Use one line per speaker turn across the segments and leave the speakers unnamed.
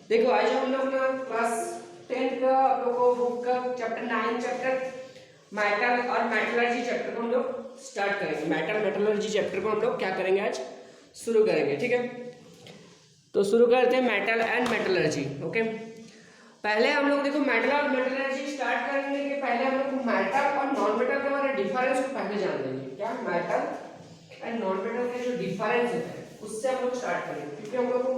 देखो आज हम लोग ना क्लास 10 का आप लोग को बुक का चैप्टर 9 चैप्टर मेटल और मेटलर्जी चैप्टर को हम लोग स्टार्ट करेंगे। मेटल मेटलर्जी चैप्टर को हम लोग क्या करेंगे, आज शुरू करेंगे। ठीक है, तो शुरू करते हैं मेटल एंड मेटलर्जी। ओके, पहले हम लोग देखो मेटल और मेटलर्जी स्टार्ट करने के पहले हम लोग मेटल और नॉन मेटल के बारे में डिफरेंस को पहले जान लेंगे। क्या मेटल एंड नॉन मेटल के जो डिफरेंस है उससे हम लोग स्टार्ट करेंगे, क्योंकि हम लोग को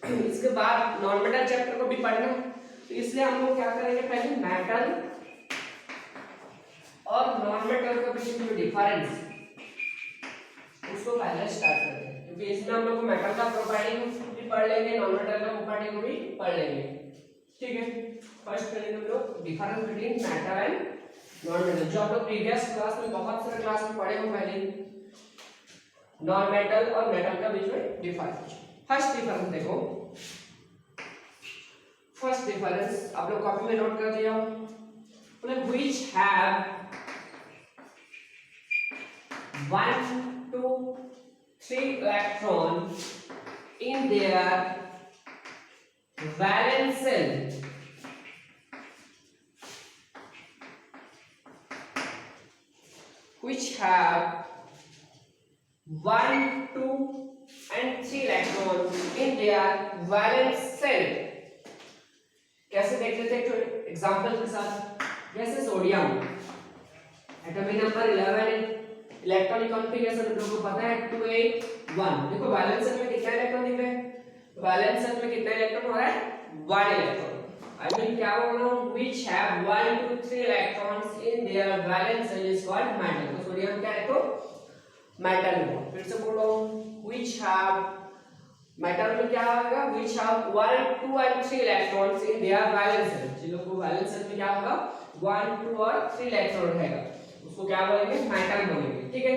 इसके बाद नॉन मेटल चैप्टर को भी पढ़ना है, तो इसलिए हम लोग क्या करेंगे, पहले मेटल और नॉन मेटल के बीच में डिफरेंस उसको पहले स्टार्ट करते हैं, क्योंकि इसमें हम लोग को मेटल का प्रॉपर्टी भी पढ़ लेंगे, नॉन मेटल का प्रॉपर्टी को भी पढ़ लेंगे। ठीक है, फर्स्ट करेंगे हम लोग difference between metal and non metal, जो हम लोग प्रीवियस क्लास में बहुत सारे क्लास में पढ़े हो पहले, नॉन मेटल और मेटल का बीच में डिफरेंस। फर्स्ट डिफरेंस देखो, फर्स्ट डिफरेंस आप लोग कॉपी में नोट कर दिया, which have 1, 2, 3 electron in their valence shell, which have 1, 2 and 3 electrons in their valence shell। कैसे देख लेते हैं एग्जांपल के साथ, जैसे sodium atomic number 11, electronic configuration हम लोगों को पता है 2 8 1। देखो वैलेंस शेल में कितना इलेक्ट्रॉन दिख रहा है, वैलेंस शेल में कितना इलेक्ट्रॉन हो रहा है, 1 इलेक्ट्रॉन। आई मीन क्या बोल रहा हूं, which have 1, 2, 3 electrons in their valence shell is called metal। तो सोडियम क्या है, तो मेटल है। फिर से बोल रहा हूं, which have, मेटल में क्या होगा, which have 1, 2 and 3 electrons in their valence shell। जिन लोगों को वैलेंस शेल में क्या होगा, 1, 2 और 3 इलेक्ट्रॉन रहेगा, उसको क्या बोलेंगे, मेटल बोलेंगे। ठीक है,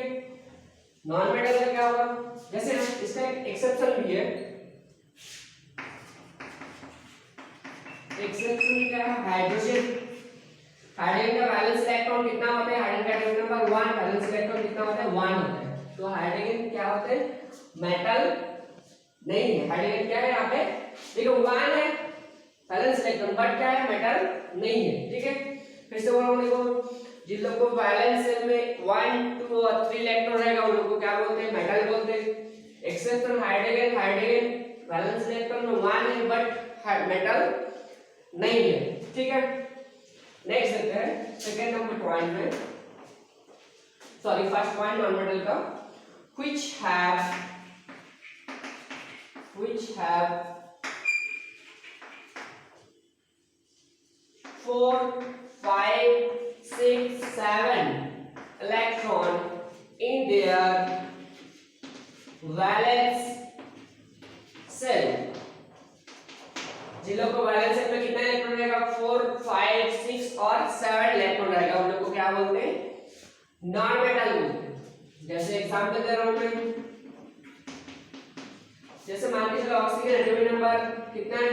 नॉन मेटल का क्या होगा, जैसे इसका एक एक्सेप्शन भी है, एक्सेप्शन क्या है, हाइड्रोजन। हाइड्रोजन का वैलेंस इलेक्ट्रॉन कितना होता है, हाइड्रोजन का एटॉमिक नंबर 1, वैलेंस इलेक्ट्रॉन कितना होता है, 1 होता है। तो हाइड्रोजन क्या होते हैं, मेटल नहीं है। हाइड्रोजन क्या है, यहाँ पे देखो 1 है वैलेंस इलेक्ट्रॉन, बट क्या है, मेटल नहीं है। ठीक है, फिर से बोल रहा हूं, देखो जिन लोग को वैलेंस शेल में 1, 2 और 3 इलेक्ट्रॉन रहेगा उन लोग को क्या बोलते हैं, मेटल बोलते हैं। Exception hydrogen, hydrogen valence electron में 1 है बट मेटल नहीं है। ठीक है, नेक्स्ट देखते हैं सेकंड नंबर पॉइंट में, sorry first point non metal का, which have 4, 5, 6, 7 electron in their valence shell। जिन लोग को वैलेंस शेल में कितना इलेक्ट्रॉन रहेगा, 4, 5, 6 और 7 इलेक्ट्रॉन रहेगा, उन लोग को क्या बोलते हैं, नॉन मेटल बोलते हैं। जैसे एग्जांपल दे रहा हूं मैं, जैसे मान लीजिए ऑक्सीजन एटॉमिक नंबर कितना है,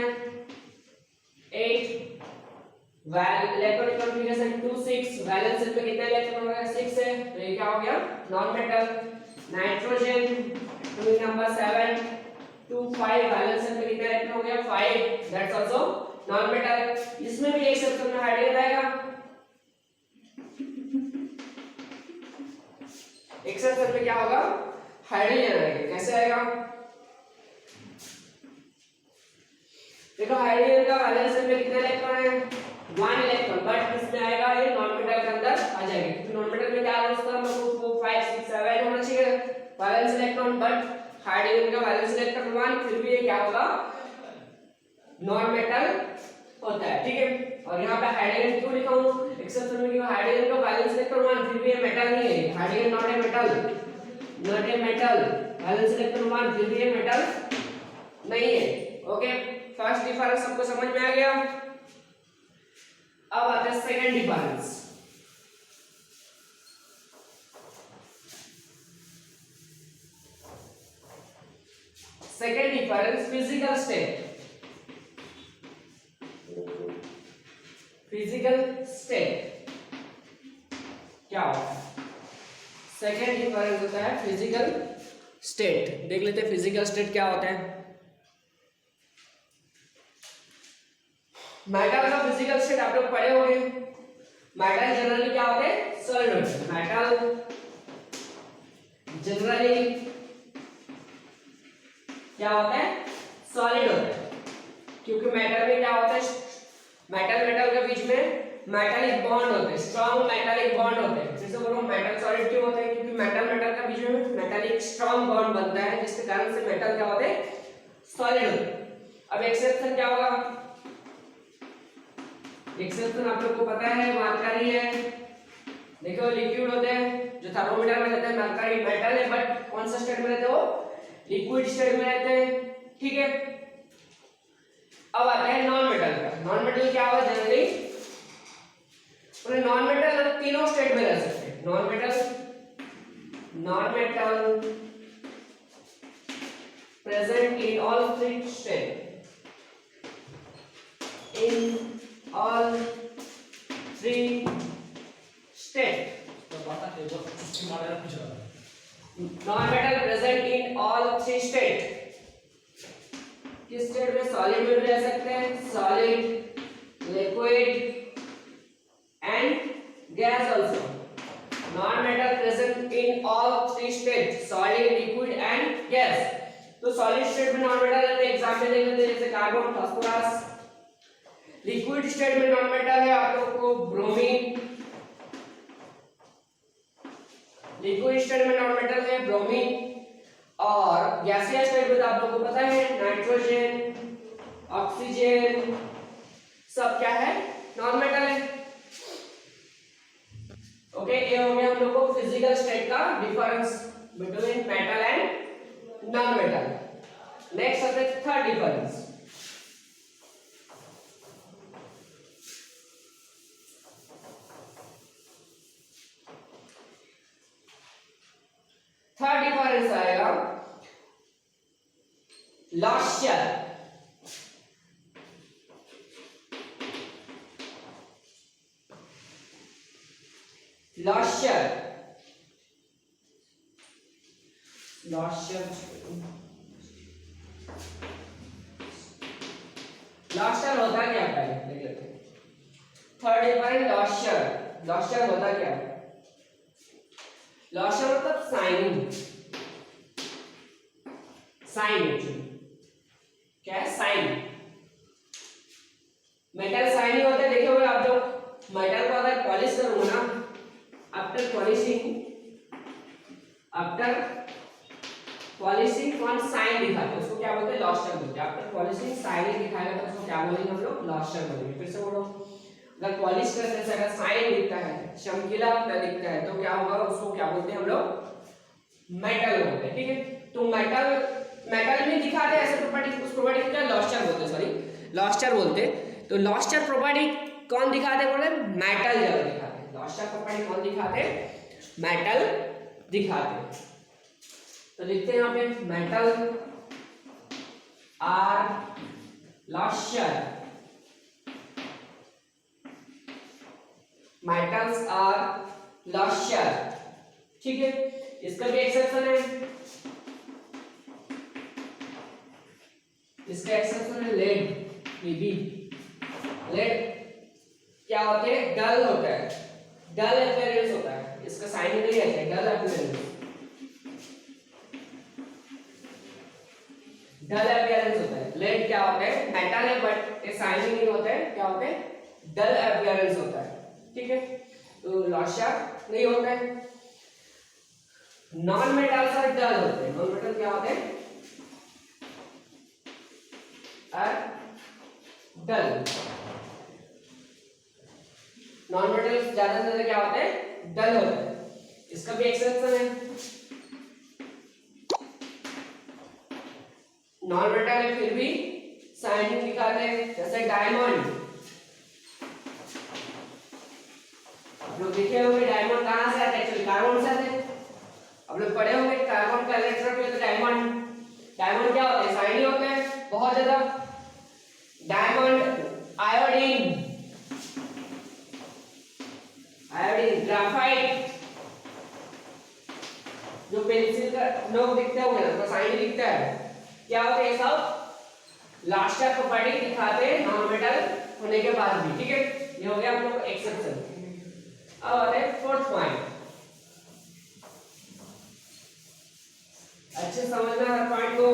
8, इलेक्ट्रॉनिक कॉन्फ़िगरेशन 2, 6, वैलेंस शेल में कितना इलेक्ट्रॉन होगा, 6 है, तो ये क्या हो गया, non metal. Nitrogen atomic number 7, 2, 5, valence shell में कितना इलेक्ट्रॉन हो गया, 5, दैट्स आल्सो नॉन मेटल। इसमें भी एक्सेप्शन में हाइड्रोजन रहेगा, एक्सेप्शन में क्या होगा, हाइड्रोजन रहेगा। कैसे आएगा, देखो हाइड्रोजन का वैलेंस शेल में कितना इलेक्ट्रॉन है, 1 इलेक्ट्रॉन, बट इसमें आएगा ये नॉन मेटल के अंदर आ जाएगा, क्योंकि नॉन मेटल में क्या है, उसका हम लोग 4, 5, 6, 7 होना चाहिए वैलेंस इलेक्ट्रॉन, बट हाइड्रोजन का वैलेंस इलेक्ट्रॉन 1, फिर भी ये क्या होगा, नॉन मेटल होता है। ठीक है, और यहाँ पे हाइड्रोजन क्यों लिखा हूँ एक्सेप्शन में, क्योंकि हाइड्रोजन का वैलेंस इलेक्ट्रॉन 1, फिर भी ये मेटल नहीं है, hydrogen not a metal, not a metal, valence electron 1, फिर भी ये मेटल नहीं है। ओके, फर्स्ट डिफरेंस सबको समझ में आ गया। अब आते हैं second difference. Second difference physical state. Physical state क्या होता है, सेकंड डिफरेंस होता है फिजिकल स्टेट। देख लेते हैं फिजिकल स्टेट क्या होता है। मेटल का फिजिकल स्टेट आप लोग पढ़े होंगे। मेटल जनरली क्या होते हैं? सॉलिड होते हैं। मेटल जनरली क्या होता है? सॉलिड होता है, क्योंकि मेटल में क्या होता है? मेटल मेटल के बीच में मेटालिक बॉन्ड होते हैं, स्ट्रॉन्ग मेटालिक बॉन्ड होते हैं। जैसे बोलो मेटल सॉलिड क्यों होते हैं? क्योंकि मेटल मेटल के बीच में मेटालिक स्ट्रॉन्ग बॉन्ड बनता है, जिसके कारण से मेटल क्या होते हैं? सॉलिड होते हैं। अब एक्सेप्शन क्या होगा? एक्सेप्शन आप लोग को पता है, मरकरी है। देखो लिक्विड होते हैं, जो थर्मोमीटर में रहते हैं, मरकरी मेटल है, बट कौन सा स्टेट में रहते हैं? वो लिक्विड स्टेट में रहते हैं, ठीक है। अब आता है नॉन मेटल का। नॉन मेटल क्या होगा? जनरली नॉन मेटल तीनों स्टेट में रह सकते हैं। Non metal present in all three state, in all three state. Non metal present in all three state. किस स्टेट में? सॉलिड में रह सकते हैं, solid, liquid and gas also. Non-metal present in all three states: solid, liquid and gas. तो solid state में non-metal रहते हैं, एग्जांपल देख लेते हैं, जैसे कार्बन, फास्फोरस। लिक्विड स्टेट में non-metal है आप लोग को ब्रोमीन। लिक्विड स्टेट में non-metal है ब्रोमीन। और गैसीय स्टेट में आप लोग को पता है नाइट्रोजन, ऑक्सीजन, सब क्या है? non-metal है। ओके, ये हो गया हम लोग को फिजिकल स्टेट का difference between metal and non metal. Next आता है थर्ड डिफरेंस। थर्ड डिफरेंस आएगा लॉस्चर। लॉस्चर लॉस्चर लॉस्चर होता क्या है? देख लेते हैं। Third difference लॉस्चर। लॉस्चर होता क्या है? लॉस्चर मतलब साइनिंग। साइन क्या है? साइन। मेटल साइनिंग होता है, देखे हुए आप लोग। मेटल को अगर पॉलिश करूंगा ना, आफ्टर पॉलिशिंग वन साइन दिखाते हैं, उसको क्या बोलते हैं? लॉस्चर बोलते हैं। आफ्टर पॉलिशिंग साइनिंग दिखाएगा तो उसको क्या बोलेंगे हम लोग? लॉस्चर बोलेंगे। फिर से बोलो, अगर पॉलिश करने से अगर साइन दिखता है, चमकीला दिखता है, तो क्या होगा? उसको क्या बोलते हैं हम लोग? मेटल बोलते हैं, ठीक है। तो मेटल में दिखाते हैं ऐसे प्रॉपर्टी, उस प्रॉपर्टी को क्या लॉस्चर बोलते हैं, सॉरी लॉस्चर बोलते हैं। तो लॉस्चर प्रॉपर्टी कौन दिखाते हैं? बोले मेटल जब दिखाते हैं। लॉस्चर प्रॉपर्टी कौन दिखाते हैं? मेटल दिखाते हैं। तो लिखते हैं यहाँ पे मेटल आर लॉस्चर। मेटल्स आर लॉस्चर, ठीक है। इसका भी एक्सेप्शन है, इसका एक्सेप्शन है लेड। Pb लेड क्या होते हैं? डल होता है, डल अपीयरेंस होता है, इसका साइन नहीं रहता है, डल अपीयरेंस। डल अपीयरेंस होता है। लेड क्या होता है? मेटल है बट ये साइनिंग नहीं होता है, क्या होता है? डल अपीयरेंस होता है, ठीक है। तो लॉस्चर नहीं होता है। नॉन मेटल्स आर डल होते हैं। नॉन मेटल क्या होते हैं? डल। नॉन मेटल ज्यादा से ज्यादा क्या होते हैं? डल होते हैं। इसका भी एक्सेप्शन है, नॉन मेटल है फिर भी साइनिंग दिखाते हैं, जैसे डायमंड। आप लोग देखे होंगे डायमंड कहां से आते हैं? एक्चुअली कार्बन से आते हैं। आप लोग पढ़े होंगे कार्बन का इलेक्ट्रॉन तो डायमंड। डायमंड क्या होते हैं? शाइनी होते हैं बहुत ज्यादा। डायमंड, आयोडीन, आयोडीन, ग्राफाइट, जो पेंसिल का नोक दिखता है वो शाइनी दिखता है, क्या होते हैं? सब लास्ट का प्रॉपर्टी दिखाते हैं नॉन मेटल होने के बाद भी, ठीक है। ये हो गया हम लोग एक्सेप्शन। अब आते हैं फोर्थ पॉइंट, अच्छे समझना हर पॉइंट को।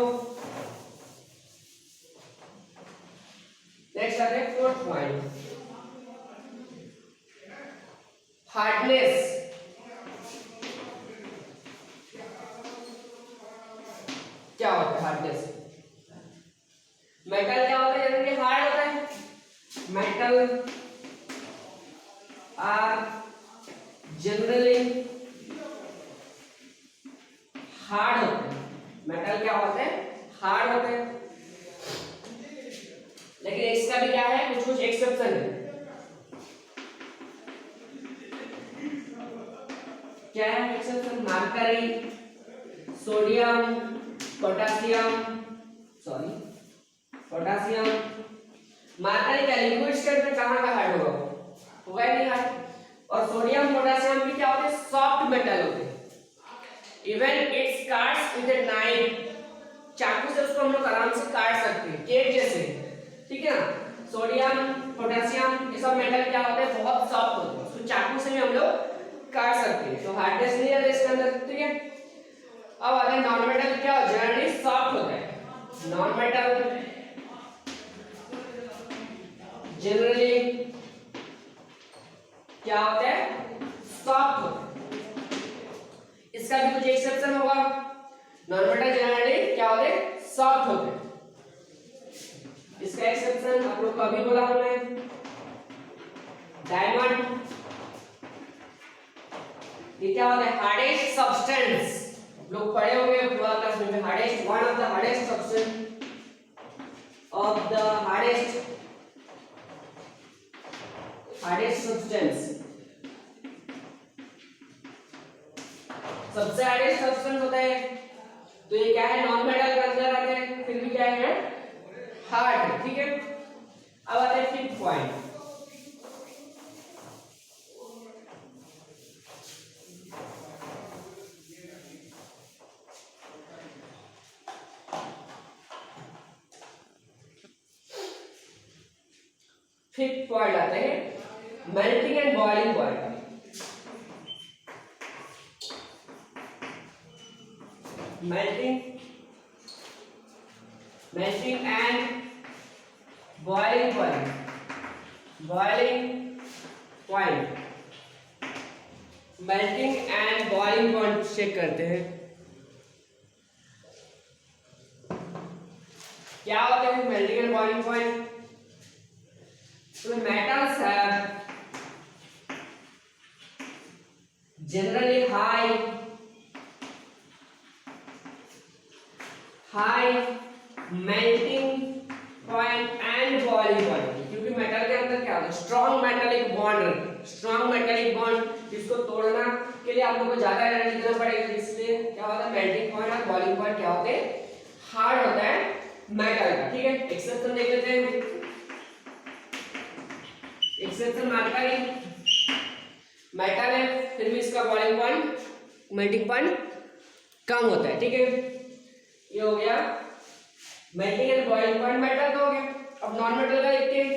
नेक्स्ट आते हैं फोर्थ पॉइंट, हार्डनेस। क्या होता है हार्डनेस? मेटल क्या होता है? जनरली हार्ड होता है। मेटल आर जनरली हार्ड होते हैं। मेटल क्या होते हैं? हार्ड होते हैं। लेकिन इसका भी क्या है, कुछ कुछ एक्सेप्शन है। क्या है exception? Mercury, sodium, potassium, potassium. Mercury क्या लिक्विड स्टेट में कहां का हार्ड होगा ही नहीं हार्ड। और सोडियम पोटेशियम भी क्या होते हैं? सॉफ्ट मेटल होते हैं। Even it's cuts with a knife, चाकू से उसको हम लोग आराम से काट सकते हैं, केक जैसे, ठीक है ना। सोडियम पोटेशियम ये सब मेटल क्या होते हैं? बहुत सॉफ्ट होते हैं, उसको चाकू से भी हम लोग काट सकते हैं, तो हार्डनेस नहीं है इसके अंदर, ठीक है। अब आते हैं नॉन मेटल। क्या जनरली सॉफ्ट होता है नॉन मेटल, जनरली क्या होता है? सॉफ्ट होता है। इसका भी कुछ एक्सेप्शन होगा। नॉन मेटल जनरली क्या होते हैं? सॉफ्ट होते हैं। इसका एक्सेप्शन आप लोग को अभी बोला हमने, डायमंड। ये क्या होता है? Hardest substance. लोग पढ़े होंगे ट्वेल्थ क्लास में, hardest, one of the hardest substance of the hardest substance. सबसे हार्डेस्ट सब्सटेंस होता है, तो ये क्या है? नॉन मेटल के अंदर आते हैं, फिर भी क्या है? हार्ड, ठीक है। अब आते हैं फिफ्थ पॉइंट, फिफ्थ पॉइंट आते हैं melting and boiling point. Melting and boiling point. Boiling point, melting and boiling point check करते हैं क्या होते हैं मेल्टिंग एंड बॉइलिंग पॉइंट। तो metals have generally high melting point and boiling point, क्योंकि metal के अंदर क्या होता है? Strong metallic bond. Strong metallic bond जिसको तोड़ना के लिए आप लोगों को ज्यादा एनर्जी देना पड़ेगा, इसलिए क्या होता है? मेल्टिंग पॉइंट और बॉइलिंग पॉइंट क्या होते हैं? हार्ड होता है मेटल का, ठीक है। एक्सेप्शन देख लेते हैं। एक्सेप्शन मरकरी मेटल है, फिर भी इसका बॉइलिंग पॉइंट, मेल्टिंग पॉइंट कम होता है, ठीक है। ये हो गया melting and boiling point metal का हो गया। अब नॉन मेटल का देखते हैं।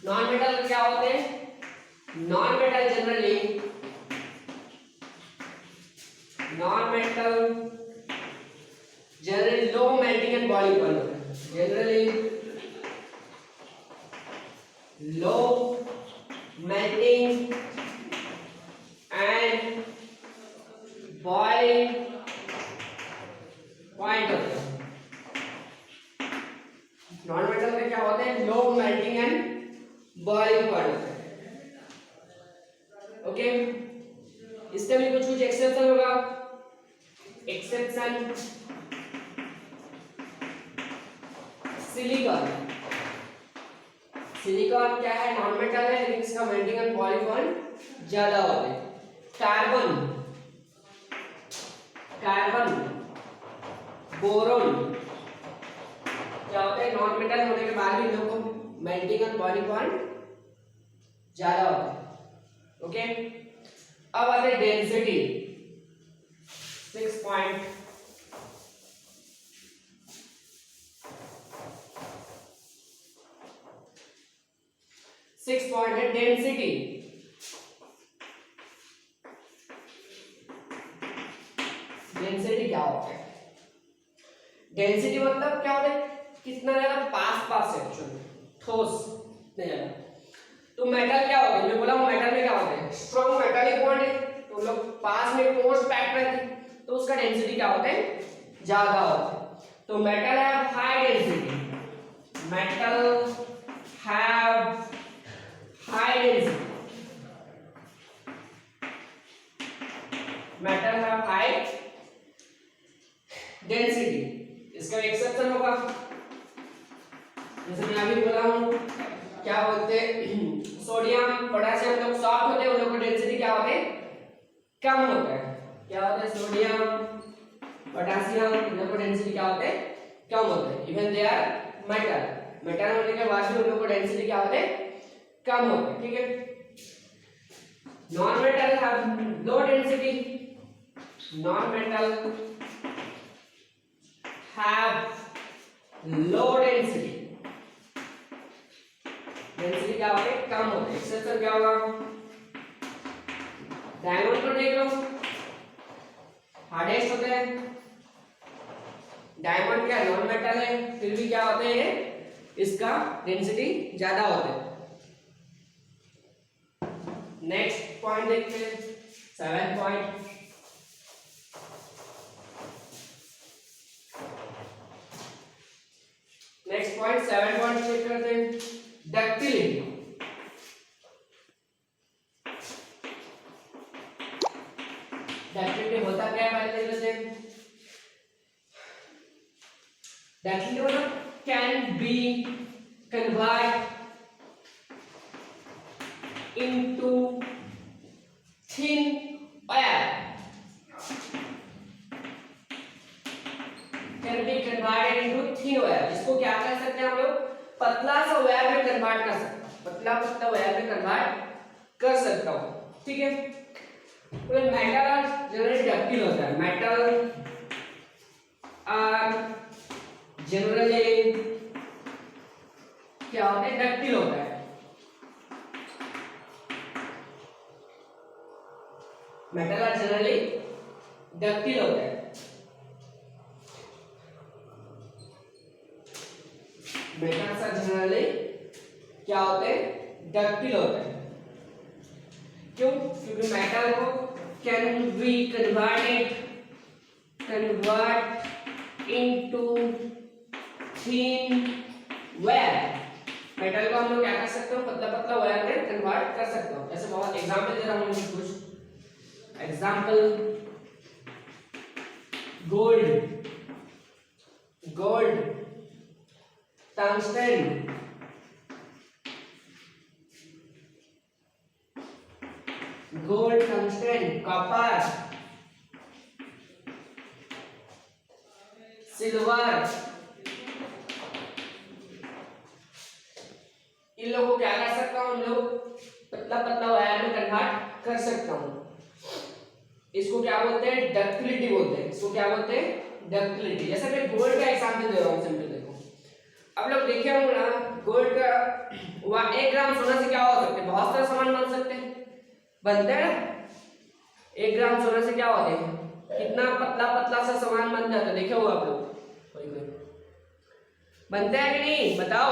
नॉन मेटल क्या होते हैं? Non metal generally low melting and boiling point होता है। Generally low melting and boiling point होते हैं। नॉन मेटल में क्या होते हैं? Low melting and boiling point होते हैं, ओके। इसके भी कुछ एक्सेप्शन होगा। Exception silicon. सिलिकॉन क्या है? नॉन मेटल है, लेकिन इसका मेल्टिंग एंड बॉइलिंग पॉइंट ज्यादा होते हैं। कार्बन, बोरोन क्या होते हैं? नॉन मेटल होने के बाद भी लोगों को मेल्टिंग एंड बॉइलिंग पॉइंट ज्यादा होते हैं, ओके। अब आते हैं डेंसिटी, 6 पॉइंट। 6 पॉइंट है डेंसिटी। डेंसिटी क्या होता है? डेंसिटी मतलब क्या होता है? कितना ज्यादा पास पास है, एक्चुअली ठोस नहीं ज्यादा। तो मेटल क्या होता है? मैं बोला हूं मेटल में क्या होता है? स्ट्रॉन्ग मेटालिक बॉन्ड है, तो लोग पास में क्लोज पैक्ड रहते हैं, तो उसका डेंसिटी क्या होता है? ज्यादा होता है। तो मेटल है high density, metal have high density, metal have high density। इसका एक्सेप्शन होगा, जैसे मैं अभी बोला हूं क्या बोलते हैं, सोडियम पोटेशियम लोग सॉफ्ट होते हैं, उन लोगों का डेंसिटी क्या होता है? कम होता है। क्या होता है? सोडियम पोटेशियम इन लोगों का डेंसिटी क्या होता है? कम होता है। Even they are metal, metal होने के बाद भी उन लोगों का डेंसिटी क्या होता है? कम होता है। ठीक है। Non metal have low density, non metal have low density, density क्या होता है? कम होता है। एक्सेप्शन क्या होगा? डायमंड को देख लो, हार्डेस्ट होता है, डायमंड क्या नॉन मेटल है, फिर भी क्या होते हैं? इसका डेंसिटी ज्यादा होता है। नेक्स्ट पॉइंट देखते हैं, 7 point. Next point 7 point check करते हैं, डक्टिलिटी। डक्टिलिटी होता क्या है पहले देख लेते हैं। डक्टिलिटी मतलब can be convert into thin wire, can be converted into thin wire। इसको क्या कर सकते हैं हम लोग? पतला सा वायर में कन्वर्ट कर सकते हैं, पतला पतला वायर में कन्वर्ट कर सकता हूँ। ठीक है। तो मेटल जनरली डक्टिल होता है, मेटल आर जनरली क्या होता है? डक्टिल होता है। मेटल आर जनरली डक्टिल होता है। मेटल्स आर जनरली क्या होते हैं? डक्टिल होते हैं। क्यों? क्योंकि मेटल को can be convert into thin wire. Metal को हम लोग क्या कर सकते हो? पतला पतला वायर में कन्वर्ट कर सकते हो। जैसे बहुत एग्जांपल दे रहा हूं मैं कुछ example, gold, gold, tungsten, gold, tungsten, copper, silver, इन लोगों को क्या कर सकता हूं? हम लोग पतला पतला वायर में कन्वर्ट कर सकता हूं। इसको क्या बोलते हैं? डक्टिलिटी बोलते हैं। इसको क्या बोलते हैं? डक्टिलिटी। जैसे मैं गोल्ड का एग्जांपल दे रहा हूं, सिंपल देखो, अब लोग देखे होंगे ना, गोल्ड का 1 ग्राम सोना से क्या हो सकते हैं? बहुत सारे सामान बन सकते हैं, बनते हैं ना। 1 ग्राम सोना से क्या होते हैं? कितना पतला पतला सा सामान बन जाता है, देखे हो आप लोग? कोई कोई बनता है कि नहीं? बताओ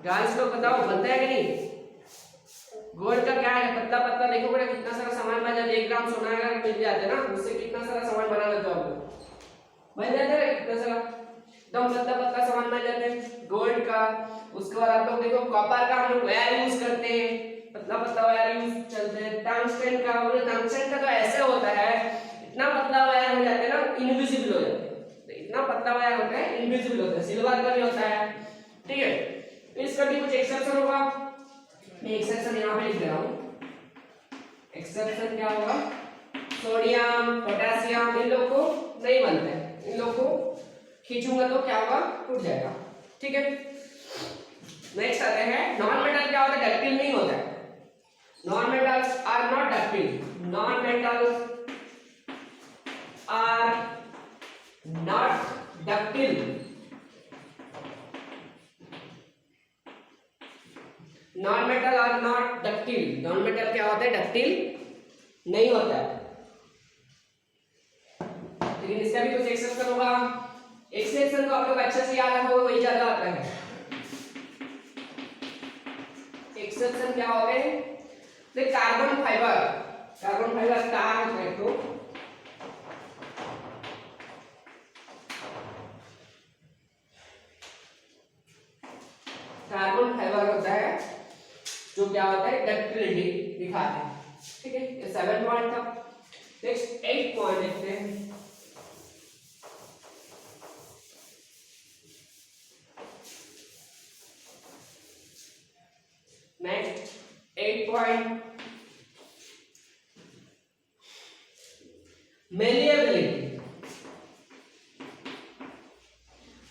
गाइस, लोग बताओ, बनता है कि नहीं? गोल्ड का क्या है? पतला पतला देखोगे ना, कितना सारा सामान बन जाता है। 1 ग्राम सोना अगर मिल जाता है ना, उससे कितना सारा सामान बना लेते हो आप लोग? बन जाता है कितना सारा, एकदम पतला पतला सामान बन जाते हैं गोल्ड का। उसके बाद आप लोग देखो कॉपर का हम लोग वायर यूज करते हैं, पतला पतला वायर यूज चलते हैं। टंगस्टन का, और टंगस्टन का तो ऐसे होता है, इतना पतला वायर हो जाता है ना, इनविजिबल हो जाता है। इतना पतला वायर होता है, इनविजिबल होता है। सिल्वर का भी होता है। ठीक है। इसका भी कुछ एक्सेप्शन होगा, मैं एक्सेप्शन यहाँ पे लिख दे रहा हूँ। एक्सेप्शन क्या होगा? सोडियम, पोटेशियम, इन लोग को नहीं बनता है, इन लोग को खींचूंगा तो क्या होगा? टूट जाएगा। ठीक है। नेक्स्ट आते हैं, नॉन मेटल क्या होता है? डक्टिल नहीं होता है। Non metals are not ductile, non metals are not ductile. Non metal और नॉट डक्टिल। नॉन मेटल क्या होता है? डक्टिल नहीं होता है। लेकिन इसका भी कुछ एक्सेप्शन होगा। एक्सेप्शन को आप लोग अच्छे से याद रखोगे, वही ज्यादा आता है। एक्सेप्शन क्या हो गए? तो कार्बन फाइबर, कार्बन फाइबर तार होता है। तो कार्बन फाइबर होता है जो क्या होता है? डक्टिलिटी दिखाते हैं। ठीक है, ये 7 पॉइंट था। नेक्स्ट 8 पॉइंट देखते हैं। Next 8 point, malleability.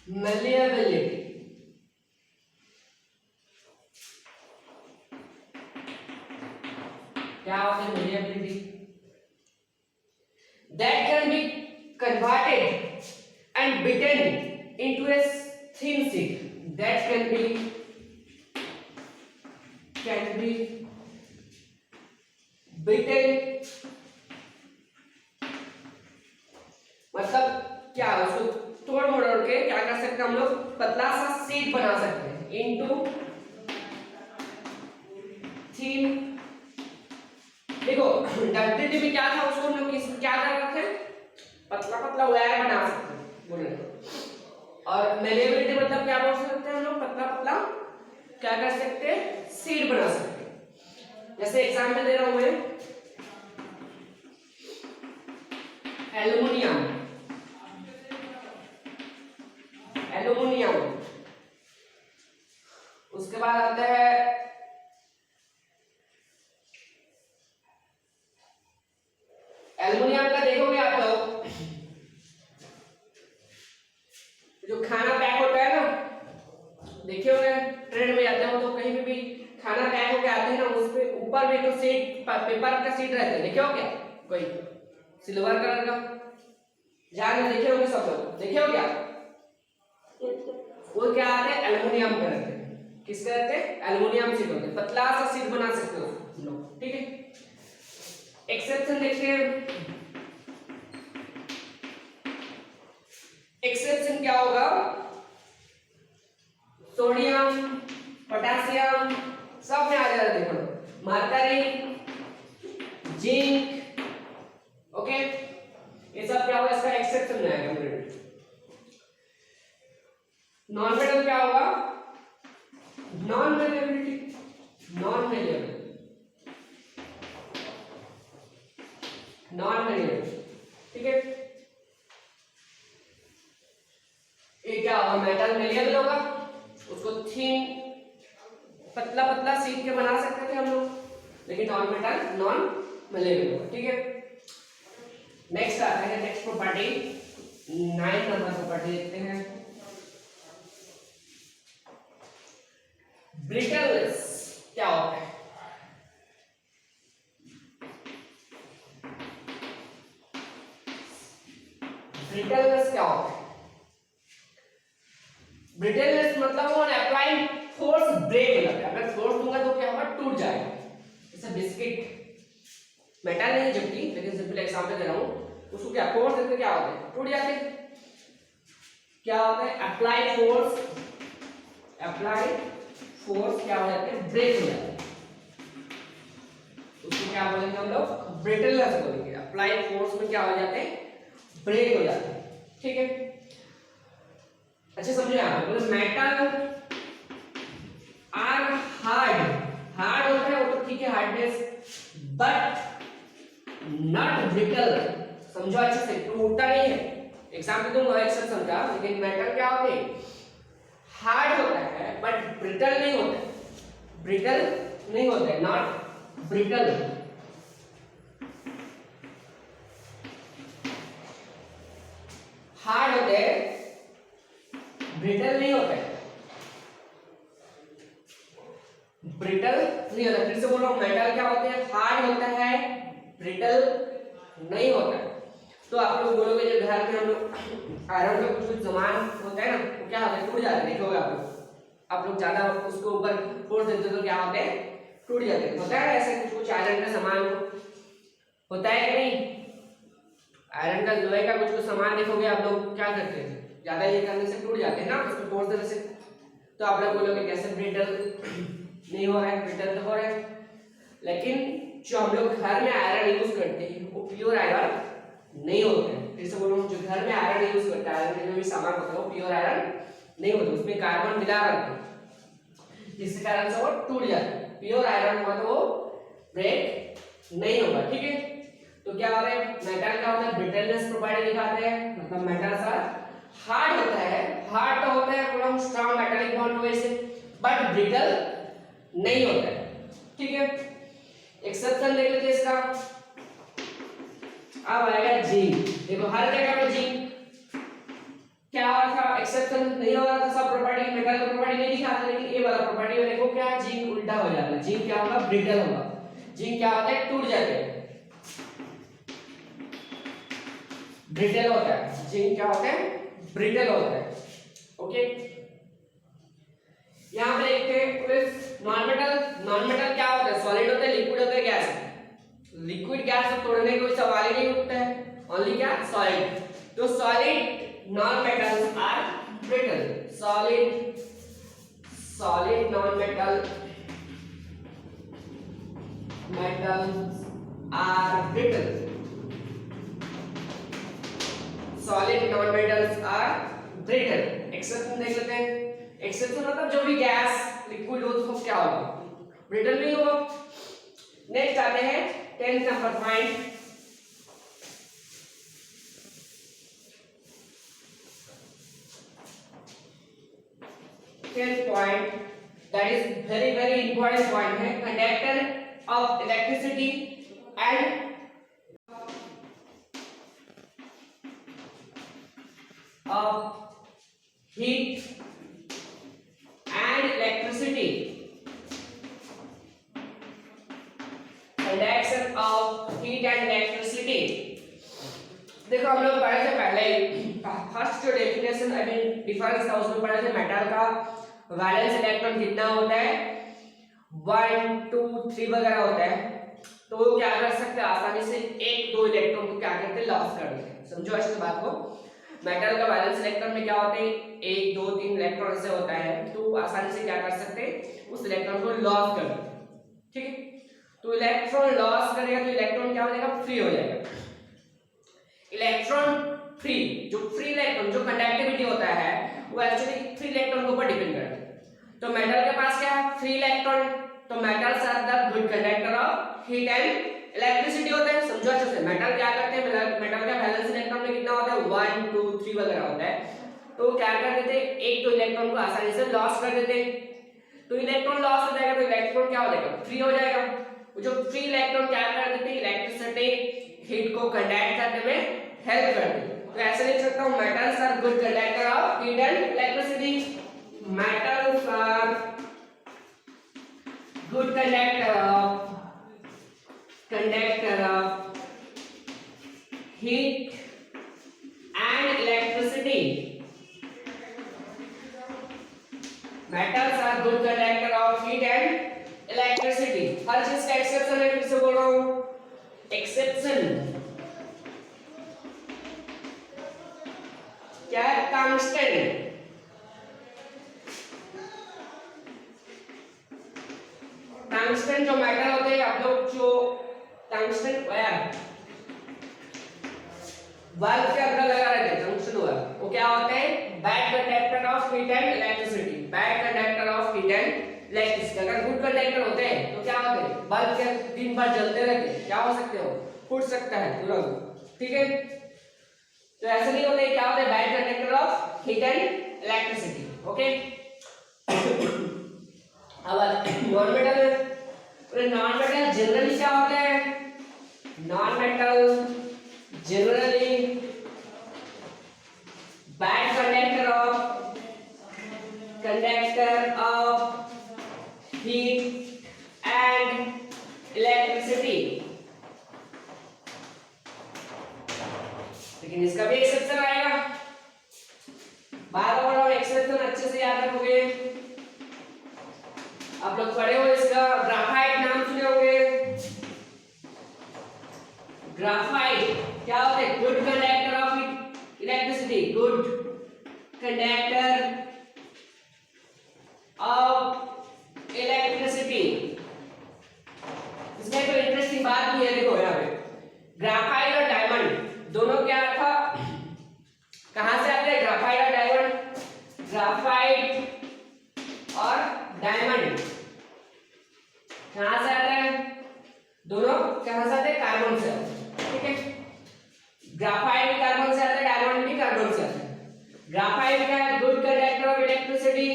मेलिएबिलिटी क्या होता है? Malleability that can be converted and beaten into a thin sheet. That can be beaten, मतलब क्या उसको तोड़ मोड़ के क्या कर सकते हैं हम लोग? पतला सा शीट बना सकते हैं। इनटू थिन, देखो डक्टिलिटी में क्या था, उसको हम लोग क्या कर रहे थे? पतला पतला वायर बना सकते हैं बोले। और मेलिएबिलिटी मतलब क्या बोल सकते हैं हम लोग? पतला पतला क्या कर सकते हैं? शीट बना सकते हैं। जैसे एग्जांपल दे रहा हूं मैं, एल्युमिनियम। एल्युमिनियम, उसके बाद आता है एल्युमिनियम का देखोगे आप लोग, जो खाना पैक होता है ना, देखे होंगे ट्रेन में जाते हो तो कहीं भी खाना पैक होके आते हैं ना, उस पे ऊपर में तो सीट पेपर का सीट रहता है। देखे हो क्या? कोई सिल्वर कलर का, जान देखे होंगे सब लोग, देखे हो क्या? वो क्या आते हैं? एल्युमिनियम के रहते हैं। किसके रहते हैं? एल्युमिनियम सीट होते हैं। पतला सा सीट बना सकते हो लोग। ठीक है, एक्सेप्शन देखिए। एक्सेप्शन क्या होगा? सोडियम, पोटेशियम सब में आ जाएगा। देखो मरकरी, जिंक, ओके, ये सब क्या होगा? इसका एक्सेप्शन में आएगा। नॉन मेटल क्या होगा? Non malleability, non malleability, non malleability. ठीक है, ये क्या होगा? मेटल मेलिएबल होगा, उसको थिन पतला पतला सीट के बना सकते थे हम लोग, लेकिन नॉन मेटल नॉन मेलिएबल होगा। ठीक है, नेक्स्ट आता है नेक्स्ट प्रॉपर्टी, 9 नंबर प्रॉपर्टी देखते हैं। ब्रिटलनेस क्या होता है? ब्रिटलनेस क्या होता है? ब्रिटलनेस मतलब वो अप्लाइंग फोर्स ब्रेक हो जाता है। अगर फोर्स दूंगा तो क्या होगा? टूट जाएगा। जैसे बिस्किट मेटल नहीं जबकि, लेकिन सिंपल एग्जांपल दे रहा हूं, उसको क्या फोर्स देते क्या होता है? टूट जाते हैं। क्या होता है? अप्लाइड फोर्स, अप्लाइड फोर्स क्या हो जाते हैं? ब्रेक हो जाते हैं। उसको क्या बोलेंगे हम लोग? ब्रिटलनेस बोलेंगे। अप्लाइड फोर्स में क्या हो जाते हैं? ब्रेक हो जाते हैं। ठीक है, अच्छा समझो यहाँ पे मेटल आर हार्ड, हार्ड होता है वो तो ठीक है, हार्डनेस, बट नॉट ब्रिटल। समझो अच्छे से, टूटता नहीं है। एग्जांपल दूंगा एक्सेप्शन का, लेकिन मेटल क्या होते हैं? हार्ड होता है बट ब्रिटल नहीं होता है। ब्रिटल नहीं होता है, नॉट ब्रिटल। हार्ड होते हैं, ब्रिटल नहीं होता है। ब्रिटल नहीं होता। फिर से बोल रहा हूं, मेटल क्या होते हैं? हार्ड होता है, ब्रिटल नहीं होता है। तो आप लोग बोलोगे जब घर में हम लोग आयरन का कुछ सामान होता है ना, वो क्या होता है? टूट जाता है। देखोगे आप लोग आप लोग ज्यादा उसके ऊपर फोर्स देते हो तो क्या होते हैं, टूट जाते हैं। होता है ऐसे कुछ आयरन का सामान होता है कि नहीं, आयरन का लोहे का कुछ सामान देखोगे आप लोग क्या करते हैं, ज्यादा ये करने से टूट जाते हैं ना, उसको फोर्स देने से। तो आप लोग बोलोगे कैसे ब्रिटल नहीं हो रहा है, ब्रिटल तो हो रहा है। लेकिन जो हम लोग घर में आयरन यूज करते हैं वो प्योर आयरन नहीं होते हैं। फिर से बोल रहा हूँ, जो घर में आयरन यूज करते हैं, आयरन के जो भी सामान होता है वो प्योर आयरन नहीं होते, उसमें कार्बन मिला रहता है जिसके कारण से वो टूट जाता है। प्योर आयरन हुआ तो वो ब्रेक नहीं होगा, ठीक है। तो क्या हो रहा है, मेटल का होता है ब्रिटलनेस प्रॉपर्टी दिखाते हैं, मतलब मेटल सा हार्ड होता है, हार्ड तो होता है एकदम स्ट्रांग मेटालिक बॉन्ड की वजह से, बट ब्रिटल नहीं होता है, ठीक है। एक्सेप्शन देख लेते हैं इसका। अब आएगा जिंक। देखो हर जगह पे जिंक क्या हो रहा था, एक्सेप्शन नहीं हो रहा था, सब प्रॉपर्टी मेटल का प्रॉपर्टी नहीं दिखाता, लेकिन ये वाला प्रॉपर्टी में देखो क्या जिंक उल्टा हो जाता है, जिंक क्या होगा, ब्रिटल होगा। जिंक क्या होता है, टूट जाते हैं, ब्रिटल होता है। जिंक क्या होता है, ब्रिटल होता है, ओके। यहां पे देखते हैं नॉन मेटल। नॉन मेटल क्या होता है, सॉलिड होता है, लिक्विड होता है, गैस। लिक्विड गैस को तोड़ने का कोई सवाल ही नहीं उठता है, ओनली क्या, सॉलिड। तो solid non metals are brittle, solid non metals are brittle, solid non metals are brittle. Exception देख लेते हैं। एक्सेप्शन मतलब जो भी गैस लिक्विड हो तो क्या होगा, ब्रिटल नहीं होगा। नेक्स्ट आते हैं 10th number point. Point that is very important point है, conductor of electricity and heat and electricity, conduction of heat and electricity। देखो हम लोग पढ़े थे पहले ही, फर्स्ट जो डेफिनेशन आई मीन डिफरेंस था उसमें पढ़े थे मेटल का वैलेंस इलेक्ट्रॉन कितना होता है, 1 2 3 वगैरह होता है। तो वो क्या कर सकते हैं, आसानी से 1 2 इलेक्ट्रॉन को क्या करते हैं, लॉस कर देते हैं। समझो इस बात को, मेटल का वैलेंस इलेक्ट्रॉन में क्या होते हैं, 1 2 3 इलेक्ट्रॉन से होता है, तो आसानी से क्या कर सकते हैं, उस इलेक्ट्रॉन को लॉस कर देते हैं, ठीक है। तो इलेक्ट्रॉन लॉस करेगा तो इलेक्ट्रॉन क्या हो जाएगा, फ्री हो जाएगा। इलेक्ट्रॉन फ्री, जो फ्री इलेक्ट्रॉन जो कंडक्टिविटी होता है वो एक्चुअली फ्री इलेक्ट्रॉन के ऊपर डिपेंड करता है। तो मेटल के पास क्या है, फ्री इलेक्ट्रॉन, तो metals are the good conductor of heat and electricity होते हैं। समझो अच्छे से, मेटल क्या करते हैं, मेटल का वैलेंस इलेक्ट्रॉन में कितना होता है, 1 2 3 वगैरह होता है। तो क्या कर देते हैं, 1 2 इलेक्ट्रॉन को आसानी से लॉस कर देते हैं। तो इलेक्ट्रॉन लॉस हो जाएगा तो इलेक्ट्रॉन क्या हो जाएगा, फ्री हो जाएगा। वो जो फ्री इलेक्ट्रॉन क्या कर देते हैं, इलेक्ट्रिसिटी हीट को कंडक्ट करने में हेल्प करते हैं। तो ऐसे लिख सकता हूं, metals are good conductor of heat and electricity, metals are good conductor of heat and electricity, metals are good conductor of heat and electricity। हर चीज का एक्सेप्शन है, फिर से बोल रहा हूं, एक्सेप्शन क्या है, टंगस्टन। टंगस्टन जो मेटल होते हैं, आप लोग जो टंगस्टन वायर बल्ब के अंदर लगा रहते हैं, टंगस्टन वायर, वो क्या होते हैं, bad conductor of heat and electricity, bad conductor of heat and electricity. अगर गुड कंडक्टर होते हैं तो क्या होते हैं, बल्ब के दिन भर जलते रहते हैं, क्या हो सकते हो, फूट सकता है तुरंत, ठीक है। तो ऐसे नहीं होते, क्या होते हैं, bad conductor of heat and electricity, okay. अब non metal, non metal generally क्या होते हैं, non metal generally bad conductor of heat and electricity। लेकिन इसका भी एक्सेप्शन आएगा, बार बार एक्सेप्शन अच्छे से याद रखोगे। आप लोग पढ़े हो इसका, ग्राफाइट नाम सुने होंगे। ग्राफाइट क्या होता है? Good conductor of electricity, good conductor of electricity. इसमें कोई इंटरेस्टिंग बात भी है, देखो यहाँ पे ग्राफाइट और डायमंड दोनों क्या था, कहां से आते हैं? ग्राफाइट और डायमंड, ग्राफाइट और डायमंड कहां से आते हैं? दोनों कहां से आते हैं? कार्बन से आते हैं, ठीक है। ग्राफाइट भी कार्बन से आता है, डायमंड भी कार्बन से आता है। ग्राफाइट क्या है? Good conductor of electricity,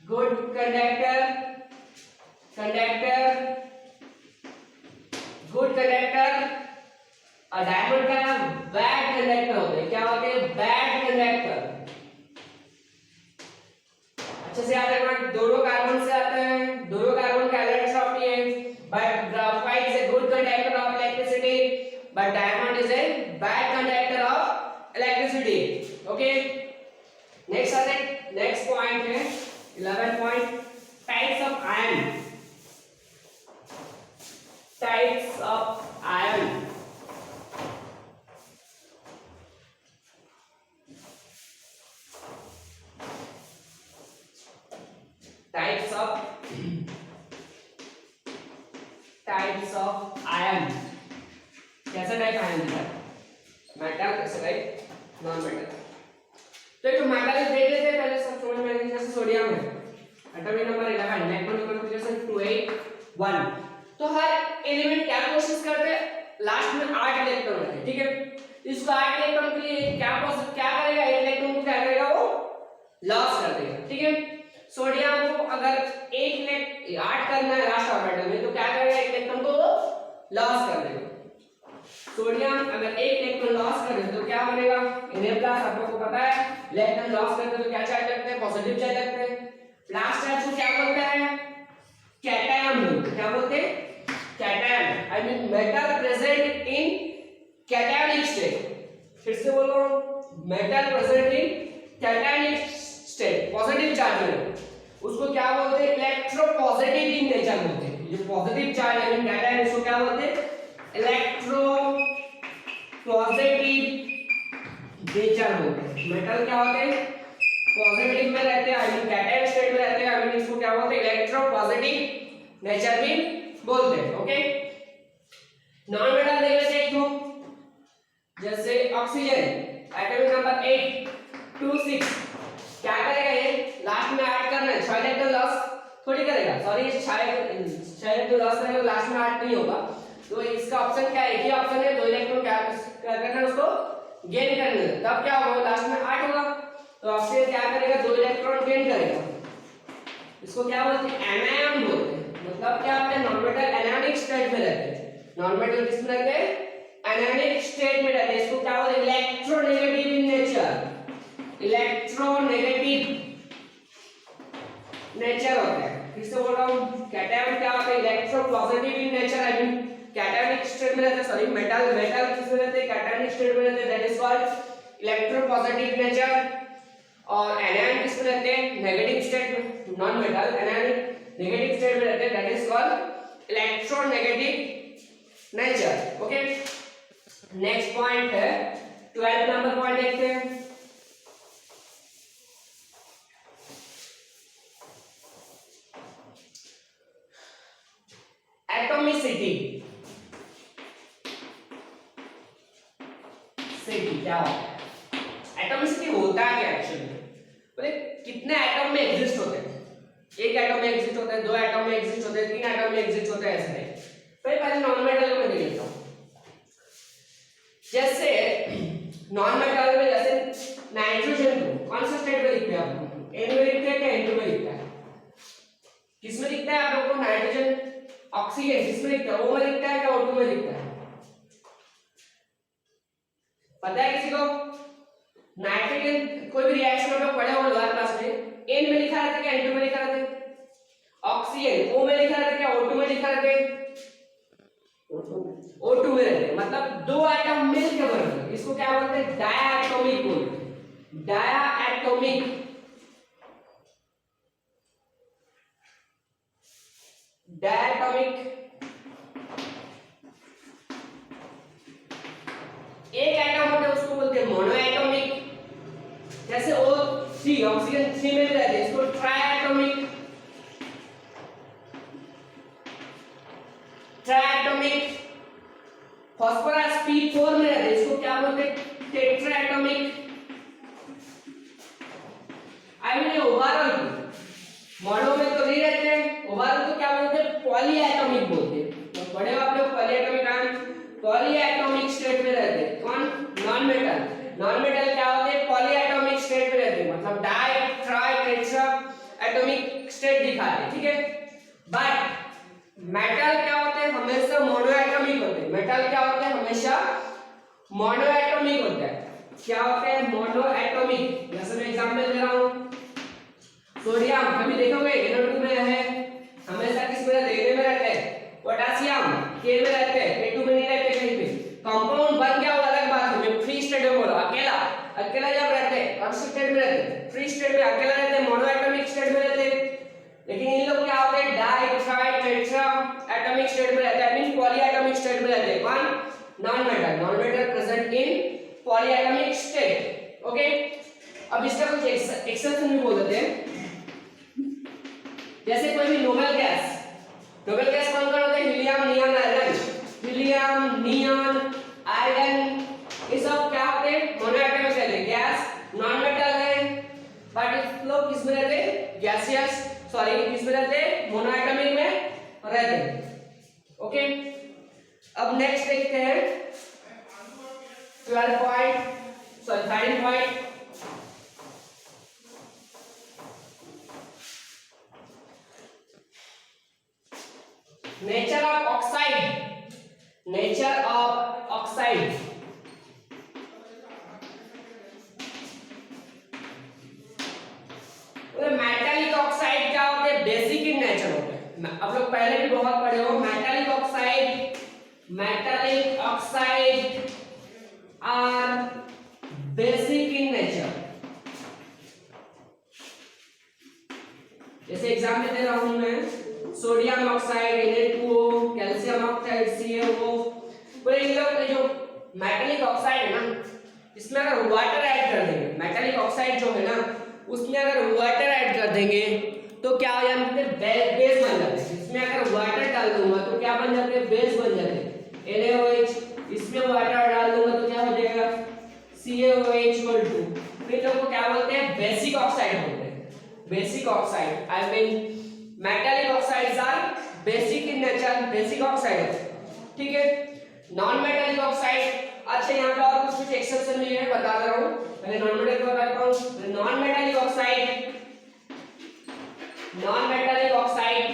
good conductor good conductor. और डायमंड क्या है? बैड कंडक्टर होते हैं। क्या होते हैं? Bad conductor. अच्छे से याद रखना, दोनों कार्बन से आते हैं, दोनों कार्बन का वैलेंस शॉर्ट है, but graphite is a good conductor of electricity, but diamond is a bad conductor of electricity. Okay, next आते हैं, नेक्स्ट पॉइंट है 11 point, types of ion. Types of ion. Types of ion. कैसा type ion होता है? Metal, कैसा type? Non metal. तो एक metal देख लेते हैं पहले, सब समझ में। जैसे सोडियम है, एटॉमिक नंबर 11, इलेक्ट्रॉन नंबर जैसे 281। तो हर एलिमेंट क्या कोशिश करते हैं? लास्ट में 8 इलेक्ट्रॉन रखे, ठीक है। इसको 8 इलेक्ट्रॉन के लिए क्या करेगा? 8 इलेक्ट्रॉन को क्या करेगा? वो लॉस कर देगा, ठीक है। सोडियम को अगर 8 करना है लास्ट ऑर्बिटल में, तो क्या करेगा? 1 इलेक्ट्रॉन को लॉस कर देगा। सोडियम अगर 1 इलेक्ट्रॉन लॉस कर दे तो क्या बनेगा? Na+। आप लोगों को पता है इलेक्ट्रॉन लॉस करते हैं तो क्या चार्ज लगते हैं? पॉजिटिव चार्ज लगते हैं। लास्ट चार्ज को क्या बोलते हैं? कैटायन। क्या बोलते हैं? Cation. I mean metal present in cationic state. फिर से बोल रहा हूं, metal present in cationic state, positive charge में, उसको क्या बोलते हैं? इलेक्ट्रोपॉजिटिव इन नेचर बोलते हैं। ये पॉजिटिव चार्ज है कैटायन, इसको क्या बोलते हैं? इलेक्ट्रोपॉजिटिव नेचर बोलते हैं। मेटल क्या होते हैं? पॉजिटिव में रहते हैं, आई मीन कैटायन स्टेट में रहते हैं, आई मीन इसको क्या बोलते हैं? इलेक्ट्रोपॉजिटिव नेचर भी बोलते हैं। ओके, नॉन मेटल देख लेते हैं तो, जैसे ऑक्सीजन, एटॉमिक नंबर 826। क्या करेगा? ये लास्ट में ऐड करना है, 6 इलेक्ट्रॉन लॉस थोड़ी करेगा, सॉरी 6 इलेक्ट्रॉन लॉस करेगा, लास्ट में ऐड नहीं होगा। तो इसका ऑप्शन क्या है? एक ही ऑप्शन है, 2 इलेक्ट्रॉन क्या करना है? उसको गेन करना है, तब क्या होगा? लास्ट में 8 होगा। तो ऑक्सीजन क्या करेगा? 2 इलेक्ट्रॉन गेन करेगा। इसको क्या बोलते हैं? एनायन बोलते हैं। मतलब क्या होता है? नॉन मेटल एनायनिक स्टेट में रहते हैं। नॉन मेटल किस में रहते हैं? एनायनिक स्टेट में रहते हैं। इसको क्या बोलते हैं? Electronegative in nature. Electronegative nature होता है। फिर से बोल रहा हूं, कैटायन क्या होता है? Electropositive in nature, I mean cationic state में रहते हैं। सॉरी, मेटल किस में रहते हैं? कैटायनिक स्टेट में रहते हैं, that is called electropositive nature. और एनायन किस में रहते हैं? नेगेटिव स्टेट में। Non metal anionic negative state में रहते हैं, that is called electronegative nature. Okay, next point है 12 नंबर पॉइंट देखते हैं। एटॉमिसिटी। क्या होता है? एटॉमिसिटी होता है क्या एक्चुअली? बोले कितने एटम में एग्जिस्ट होते हैं? 1 एटम में एग्जिस्ट होता है, 2 एटम में एग्जिस्ट होते हैं, 3 एटम में एग्जिस्ट होते हैं, ऐसे नहीं। पहले नॉन मेटल में देख लेता हूं। जैसे नॉन मेटल में जैसे नाइट्रोजन को कौन सा स्टेट में लिखते हैं आप लोग? N में लिखते हैं क्या N2 में लिखते हैं? किस में लिखता है आप लोग को? नाइट्रोजन ऑक्सीजन किस में लिखता है? O में लिखता है क्या O2 में लिखता है? पता है किसी को? नाइट्रोजन कोई भी रिएक्शन में पढ़े हो लोअर क्लास में, N में लिखा रहता है क्या N2 में लिखा रहता है? ऑक्सीजन O में लिखा रहता है क्या O2 में लिखा रहता है? O2 में रहते हैं। मतलब 2 एटम मिलकर बनते हैं, इसको क्या बोलते हैं? डायएटॉमिक बोलते हैं। डायएटॉमिक डायटोमिक, एक एटम होता है उसको बोलते हैं मोनोएटॉमिक, जैसे O3 ऑक्सीजन 3 में भी रहते हैं इसको ट्राइएटॉमिक, ट्राइएटॉमिक, फास्फोरस P4 में रहते हैं इसको क्या बोलते हैं टेट्राएटॉमिक। आई मीन ओवरऑल मोनो में तो नहीं रहते हैं, ओवरऑल तो क्या बोलते हैं पॉलीएटॉमिक बोलते हैं। तो बड़े आप लोग पॉलीएटॉमिक आयन, पॉलीएटॉमिक स्टेट में रहते हैं। कौन? नॉन मेटल, नॉन मेटल क्या होते हैं पॉलीएटॉमिक स्टेट में रहते हैं, मतलब di tri tetra atomic state दिखाते हैं, ठीक है। बट मेटल क्या होते हैं हमेशा मोनोएटॉमिक होते हैं, मेटल क्या होते हैं हमेशा मोनोएटॉमिक होते हैं। क्या होते हैं मोनोएटॉमिक, जैसे मैं एग्जांपल दे रहा हूं सोडियम, कभी देखोगे NO2 में है हमेशा किस में रहते हैं, में रहते हैं, पोटेशियम K में रहते हैं, K2 में नहीं रहते कहीं पे। कंपाउंड बन गया वो अलग बात है, मैं फ्री स्टेट में बोल रहा हूं, अकेला अकेला जब रहते हैं कॉन्स्टेंट में रहते हैं, फ्री स्टेट में अकेला रहते हैं, मोनोएटॉमिक स्टेट में रहते हैं। लेकिन इन लोग क्या होते हैं di tri tetra atomic state में रहते हैं, मीन पॉलीएटॉमिक स्टेट में रहते हैं। कौन? Non metal, non metal present in polyatomic state, okay. अब इसका कुछ एक्सेप्शन भी बोल देते हैं, जैसे कोई भी नोबेल गैस, नोबेल गैस कौन कौन होते हैं helium neon iron, helium neon iron, ये सब क्या होते हैं मोनोएटॉमिक रहते हैं, गैस नॉन मेटल है बट इस लोग किस में रहते हैं गैसियस, सॉरी किस में रहते हैं मोनोएटॉमिक में रहते हैं, ओके। अब नेक्स्ट देखते हैं 12 point, sorry 13 point, nature of oxide, nature of oxide. Metallic oxide क्या होते हैं बेसिक इन नेचर होते हैं, आप लोग पहले भी बहुत पढ़े हो metallic oxide, metallic oxide are basic in nature. जैसे एग्जांपल दे रहा हूं मैं sodium oxide Na2O, calcium oxide CaO, पूरे इन लोग जो मेटालिक ऑक्साइड है ना इसमें अगर वाटर ऐड कर देंगे, मेटालिक ऑक्साइड जो है ना उसमें अगर वाटर ऐड कर देंगे तो क्या हो जाते हैं बेस बन जाते हैं। इसमें अगर वाटर डाल दूंगा तो क्या बन जाते हैं बेस बन जाते हैं NaOH, इसमें वाटर डाल दूंगा तो क्या हो जाएगा CaOH। फिर लोग को क्या बोलते हैं बेसिक ऑक्साइड बोलते हैं, basic oxide. I mean metallic oxides are basic in nature, basic oxide, ठीक है। नॉन मेटालिक ऑक्साइड, अच्छा यहाँ पे और कुछ एक्सेप्शन भी है बता रहा हूँ, पहले नॉन मेटालिक बताता हूँ। Non metallic oxide, non metallic oxide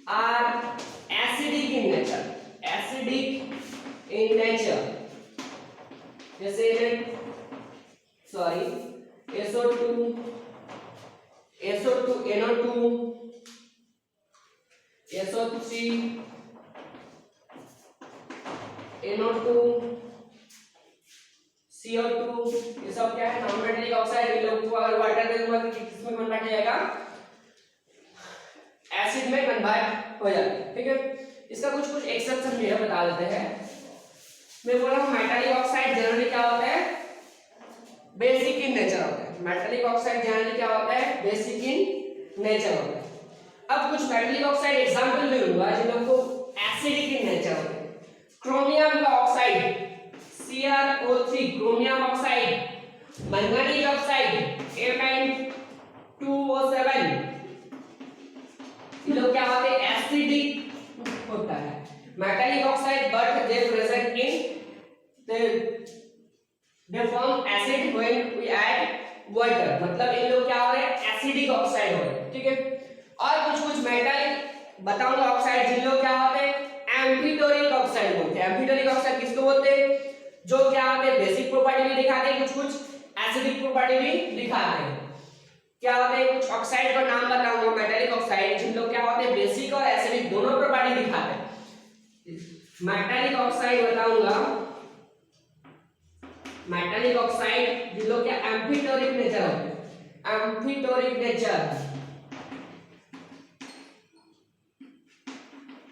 are acidic in nature, acidic in nature. जैसे sorry SO2 NO2 SO3 NO2 CO2, ये सब क्या है नॉन मेटालिक ऑक्साइड। इन लोगों को अगर वाटर दे दूंगा तो किसमें कन्वर्ट हो जाएगा एसिड में कन्वर्ट हो जाएगा, ठीक है। इसका कुछ एक्सेप्शन भी है बता देते हैं। मैं बोल रहा हूँ मेटालिक ऑक्साइड जनरली क्या होता है बेसिक इन नेचर होता है, मेटालिक ऑक्साइड जनरली क्या होता है बेसिक इन नेचर होता है। अब कुछ मेटालिक ऑक्साइड एग्जांपल भी लूंगा जिन लोगों को एसिडिक इन नेचर होते हैं। क्रोमियम का oxide CrO3, chromium oxide, manganese oxide Am2O7, ये लोग क्या होते हैं एसिडिक होता है metallic oxide but they present in they form acid when we add water, मतलब इन लोग क्या हो रहे हैं एसिडिक ऑक्साइड हो रहे हैं, ठीक है। और कुछ मेटालिक बताऊंगा ऑक्साइड जिन लोग क्या होते हैं एम्फिटोरिक ऑक्साइड बोलते हैं। एम्फिटोरिक ऑक्साइड किसको बोलते हैं जो क्या होते हैं बेसिक प्रॉपर्टी भी दिखाते हैं, कुछ एसिडिक प्रॉपर्टी भी दिखाते हैं। क्या होते हैं कुछ ऑक्साइड का नाम बताऊंगा मेटालिक ऑक्साइड जिन लोग क्या होते हैं बेसिक और एसिडिक दोनों प्रॉपर्टी दिखाते हैं। मेटालिक ऑक्साइड बताऊंगा, मेटालिक ऑक्साइड जिन लोग क्या एम्फिटोरिक नेचर होते हैं, एम्फिटोरिक नेचर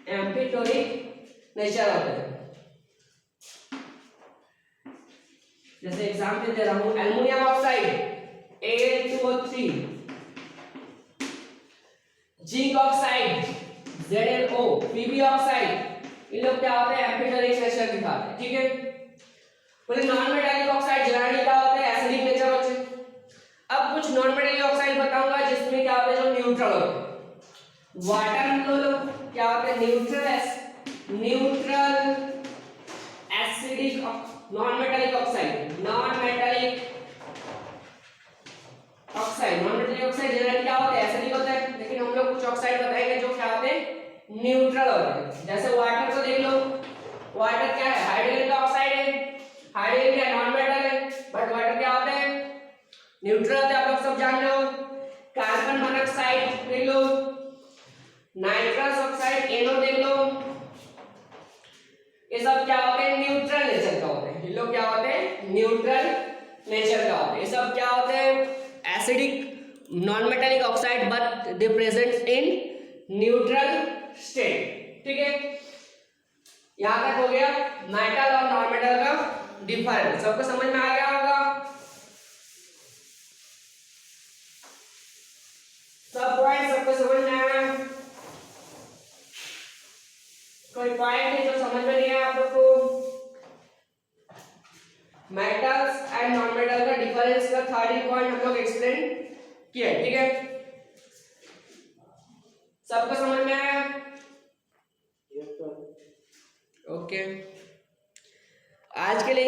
एम्फीटोनिक नेचर होते हैं। जैसे एग्जांपल दे रहा हूं, aluminium oxide A2O3, zinc oxide ZnO, Pb oxide, इन लोग क्या होते हैं एम्फीटोनिक नेचर दिखाते हैं, ठीक है। बोले नॉन मेटालिक ऑक्साइड जनरली क्या होते हैं एसिडिक नेचर होते हैं। अब कुछ नॉन मेटालिक ऑक्साइड बताऊंगा जिसमें क्या होते हैं जो न्यूट्रल होते हैं। वाटर लो क्या होते हैं neutral acidic non metallic oxide generally क्या होते हैं एसिडिक होते हैं, लेकिन हम लोग कुछ ऑक्साइड बताएंगे जो क्या होते हैं न्यूट्रल होते हैं। जैसे वाटर को देख लो, वाटर क्या है हाइड्रोजन का ऑक्साइड है, हाइड्रोजन क्या नॉन मेटल है, बट वाटर क्या होते हैं न्यूट्रल होते हैं, आप लोग सब जान लो। कार्बन मोनोऑक्साइड देख लो, नाइट्रस ऑक्साइड NO देख लो, ये सब क्या होते हैं न्यूट्रल नेचर का होते हैं। ये लोग क्या होते हैं न्यूट्रल नेचर का होते हैं। ये सब क्या होते हैं acidic non metallic oxide but they present in neutral state, ठीक है। यहां तक हो गया मेटल और नॉन मेटल का डिफरेंस, सबको समझ में आ गया होगा। सब पॉइंट सबको समझ में आया, कोई पॉइंट है जो समझ में नहीं आया आप लोग को। मेटल्स एंड नॉन मेटल का डिफरेंस का थर्ड पॉइंट हम लोग एक्सप्लेन किया, ठीक है। सबको समझ में आया? ओके, आज के लिए